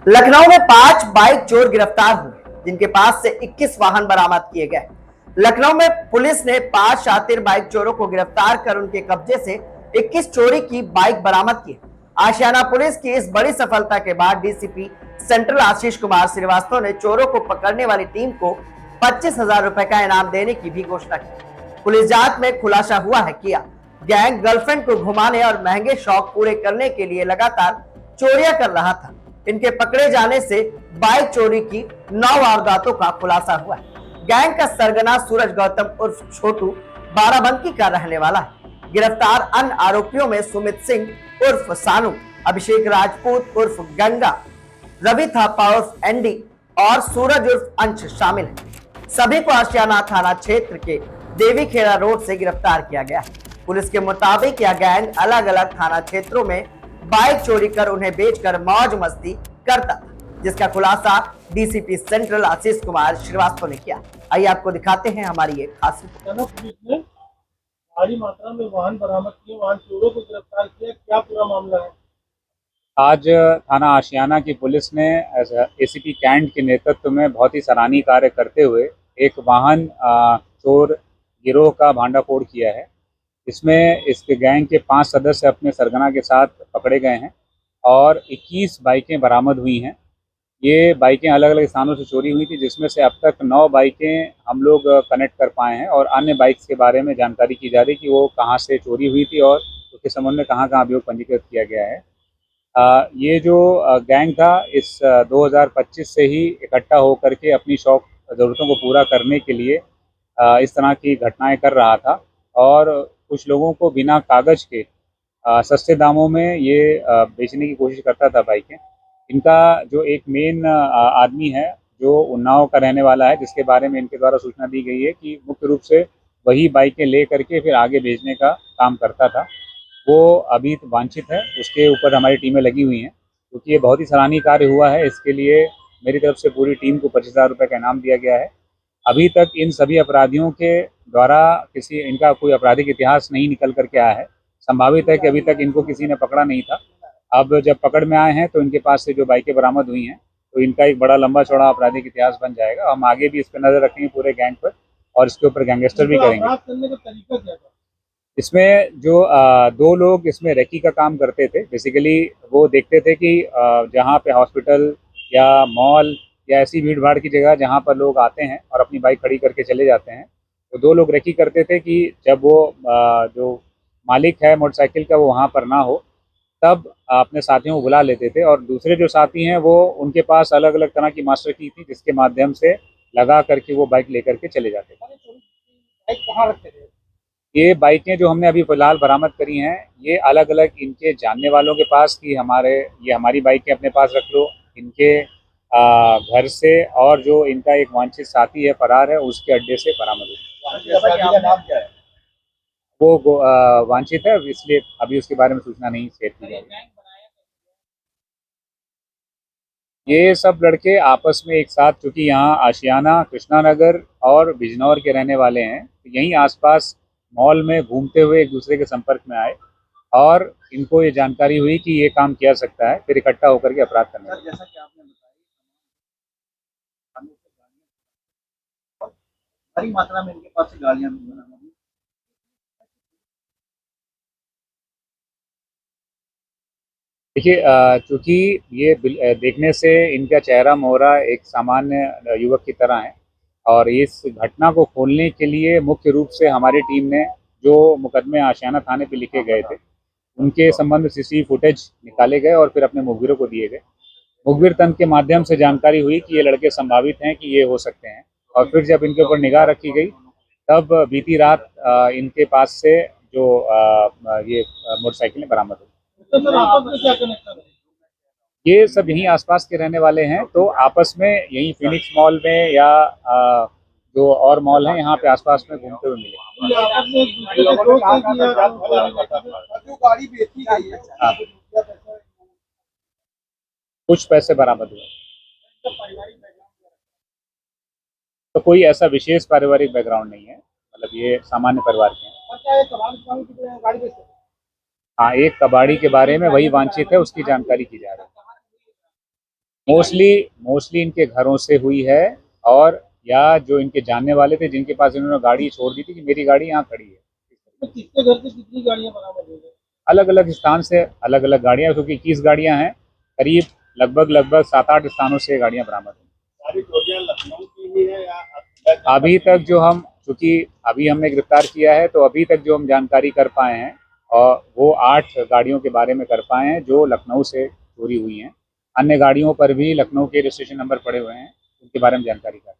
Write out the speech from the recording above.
लखनऊ में 5 बाइक चोर गिरफ्तार हुए, जिनके पास से 21 वाहन बरामद किए गए। लखनऊ में पुलिस ने 5 शातिर बाइक चोरों को गिरफ्तार कर उनके कब्जे से 21 चोरी की बाइक बरामद की। आशियाना पुलिस की इस बड़ी सफलता के बाद डीसीपी सेंट्रल आशीष कुमार श्रीवास्तव ने चोरों को पकड़ने वाली टीम को 25,000 रुपए का इनाम देने की भी घोषणा की। पुलिस जांच में खुलासा हुआ है कि गैंग गर्लफ्रेंड को घुमाने और महंगे शौक पूरे करने के लिए लगातार चोरियां कर रहा था। इनके पकड़े जाने से बाइक चोरी की 9 वारदातों का खुलासा हुआ है। गैंग का सरगना सूरज गौतम उर्फ छोटू बाराबंकी का रहने वाला है। गिरफ्तार अन्य आरोपियों में सुमित सिंह उर्फ सानू, अभिषेक राजपूत उर्फ गंगा, रवि थापा उर्फ एंडी और सूरज उर्फ अंश शामिल है। सभी को आशियाना थाना क्षेत्र के देवी खेड़ा रोड से गिरफ्तार किया गया है। पुलिस के मुताबिक यह गैंग अलग अलग थाना क्षेत्रों में बाइक चोरी कर उन्हें बेचकर मौज मस्ती करता था, जिसका खुलासा डीसीपी सेंट्रल आशीष कुमार श्रीवास्तव ने किया। आइए आपको दिखाते हैं हमारी ये खास रिपोर्ट। पुलिस ने भारी मात्रा में वाहन बरामद किए, वाहन चोरों को गिरफ्तार किया, क्या पूरा मामला है? आज थाना आशियाना की पुलिस ने एसीपी कैंट के नेतृत्व में बहुत ही सराहनीय कार्य करते हुए एक वाहन चोर गिरोह का भांडाफोड़ किया है। इसमें इसके गैंग के 5 सदस्य अपने सरगना के साथ पकड़े गए हैं और 21 बाइकें बरामद हुई हैं। ये बाइकें अलग अलग स्थानों से चोरी हुई थी, जिसमें से अब तक 9 बाइकें हम लोग कनेक्ट कर पाए हैं और अन्य बाइक्स के बारे में जानकारी की जा रही कि वो कहाँ से चोरी हुई थी और उसके संबंध में कहाँ कहाँ अभियोग पंजीकृत किया गया है। ये जो गैंग था इस 2025 से ही इकट्ठा होकर के अपनी शौक ज़रूरतों को पूरा करने के लिए इस तरह की घटनाएं कर रहा था और कुछ लोगों को बिना कागज़ के सस्ते दामों में ये बेचने की कोशिश करता था बाइकें। इनका जो एक मेन आदमी है जो उन्नाव का रहने वाला है, जिसके बारे में इनके द्वारा सूचना दी गई है कि मुख्य रूप से वही बाइकें ले करके फिर आगे भेजने का काम करता था, वो अभी वांछित है। उसके ऊपर हमारी टीमें लगी हुई हैं क्योंकि ये बहुत ही सराहनीय कार्य हुआ है। इसके लिए मेरी तरफ से पूरी टीम को 25,000 रुपये का इनाम दिया गया है। अभी तक इन सभी अपराधियों के द्वारा इनका कोई आपराधिक इतिहास नहीं निकल करके आया है। संभावित है कि अभी तक इनको किसी ने पकड़ा नहीं था। अब जब पकड़ में आए हैं तो इनके पास से जो बाइकें बरामद हुई हैं तो इनका एक बड़ा लंबा चौड़ा आपराधिक इतिहास बन जाएगा। हम आगे भी इस पर नज़र रखेंगे पूरे गैंग पर और इसके ऊपर गैंगस्टर भी करेंगे। अपराध करने का तरीका क्या था? इसमें जो 2 लोग इसमें रेकी का काम करते थे। बेसिकली वो देखते थे कि जहाँ पे हॉस्पिटल या मॉल या ऐसी भीड़ भाड़ की जगह जहाँ पर लोग आते हैं और अपनी बाइक खड़ी करके चले जाते हैं, तो 2 लोग रेकी करते थे कि जब वो जो मालिक है मोटरसाइकिल का वो वहाँ पर ना हो, तब अपने साथियों को बुला लेते थे और दूसरे जो साथी हैं वो उनके पास अलग अलग तरह की मास्टर की थी, जिसके माध्यम से लगा करके वो बाइक लेकर के चले जाते थे। बाइक कहाँ रखते थे? ये बाइकें जो हमने अभी फ़िलहाल बरामद करी हैं, ये अलग अलग इनके जानने वालों के पास कि ये हमारी बाइकें अपने पास रख लो, इनके घर से, और जो इनका एक वांछित साथी है फरार है उसके अड्डे से बरामद हुई। नाम क्या है? वो वांछित है, इसलिए अभी उसके बारे में सूचना नहीं शेयर की जाएगी। ये सब लड़के आपस में एक साथ, चूँकि यहाँ आशियाना, कृष्णा नगर और बिजनौर के रहने वाले हैं, तो यहीं आसपास मॉल में घूमते हुए एक दूसरे के संपर्क में आए और इनको ये जानकारी हुई कि ये काम किया सकता है, फिर इकट्ठा होकर के अपराध करने लगे। जैसा कि आपने बताया, बड़ी मात्रा में इनके पास से गाड़ियां भी बरामद हुई। देखिए, चूँकि ये देखने से इनका चेहरा मोहरा एक सामान्य युवक की तरह है और इस घटना को खोलने के लिए मुख्य रूप से हमारी टीम ने जो मुकदमे आशियाना थाने पे लिखे गए थे, उनके संबंध में सीसीटीवी फुटेज निकाले गए और फिर अपने मुखबिरों को दिए गए। मुखबिर तंत्र के माध्यम से जानकारी हुई कि ये लड़के संभावित हैं कि ये हो सकते हैं और फिर जब इनके ऊपर निगाह रखी गई, तब बीती रात इनके पास से जो ये मोटरसाइकिलें बरामद हुई। तो सर आपस में क्या कनेक्शन है? ये सब यहीं आसपास के रहने वाले हैं, तो आपस में यहीं फिनिक्स मॉल में या जो और मॉल हैं यहाँ पे आसपास में घूमते हुए मिले। ये आपस में एक दूसरे को रोक कर दिया, जो गाड़ी बेची गई है, हाँ, कुछ पैसे बरामद हुए। तो कोई ऐसा विशेष पारिवारिक बैकग्राउंड नहीं है, मतलब ये सामान्य परिवार के हैं। गाड़ी बेचते हैं। हाँ, एक कबाड़ी के बारे में वही वांछित है, उसकी जानकारी की जा रही है। मोस्टली इनके घरों से हुई है, और या जो इनके जानने वाले थे जिनके पास इन्होंने गाड़ी छोड़ दी थी कि मेरी गाड़ी यहाँ खड़ी है। तो किसके घर से कितनी गाड़ियां बरामद हुई है? अलग अलग स्थान से अलग अलग गाड़ियाँ, क्योंकि 21 गाड़ियाँ हैं, करीब लगभग 7-8 स्थानों से गाड़ियाँ बरामद हुई। सारी चोरियां लखनऊ की ही है या अभी तक जो हम, चूंकि अभी हमने गिरफ्तार किया है, तो अभी तक जो हम जानकारी कर पाए हैं और वो 8 गाड़ियों के बारे में कर पाए हैं जो लखनऊ से चोरी हुई हैं। अन्य गाड़ियों पर भी लखनऊ के रजिस्ट्रेशन नंबर पड़े हुए हैं, उनके बारे में जानकारी कर